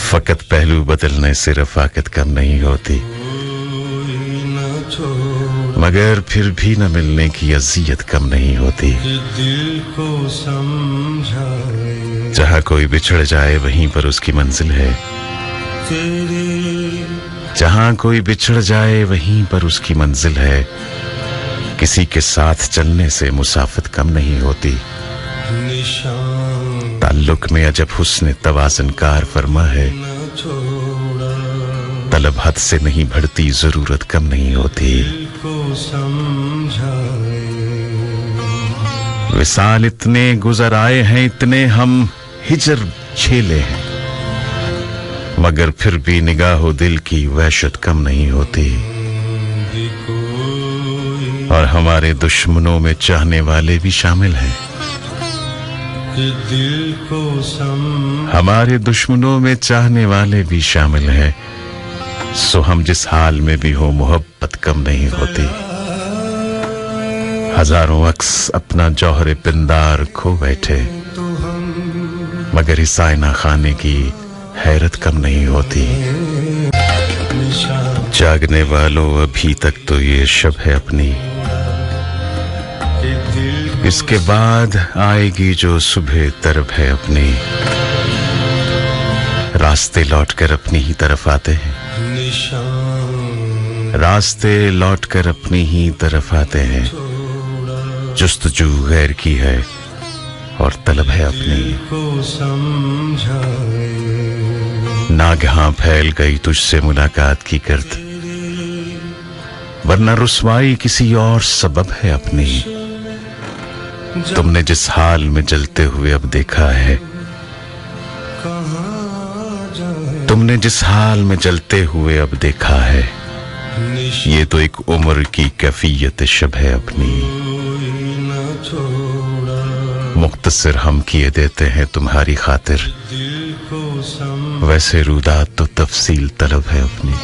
फकत पहलू बदलने से रफाकत कम नहीं होती, मगर फिर भी न मिलने की अजियत कम नहीं होती। जहाँ कोई बिछड़ जाए वहीं पर उसकी मंजिल है, जहाँ कोई बिछड़ जाए वहीं पर उसकी मंजिल है। किसी के साथ चलने से मुसाफत कम नहीं होती। ताल्लुक में अजब हुस्न तवाज़ुन कार फरमा है, तलब हद से नहीं बढ़ती, जरूरत कम नहीं होती। विसाल इतने गुजर आए हैं, इतने हम हिजर झेले हैं, मगर फिर भी निगाहो दिल की वहशत कम नहीं होती। और हमारे दुश्मनों में चाहने वाले भी शामिल हैं, हमारे दुश्मनों में चाहने वाले भी शामिल हैं। सो हम जिस हाल में भी हो मोहब्बत कम नहीं होती। हजारों अक्स अपना जौहर पिंदार खो बैठे, मगर इस आईना खाने की हैरत कम नहीं होती। जागने वालों अभी तक तो ये शब है अपनी, इसके बाद आएगी जो सुबह तरफ है अपनी। रास्ते लौटकर अपनी ही तरफ आते हैं, रास्ते लौटकर अपनी ही तरफ आते हैं। जुस्तजू गैर की है और तलब है अपनी। नागहां फैल गई तुझसे मुलाकात की गर्द, वरना रुसवाई किसी और सबब है अपनी। तुमने जिस हाल में जलते हुए अब देखा है, तुमने जिस हाल में जलते हुए अब देखा है, ये तो एक उम्र की कैफियत शब है अपनी। मुख्तसर हम किए देते हैं तुम्हारी खातिर, वैसे रुदात तो तफसील तलब है अपनी।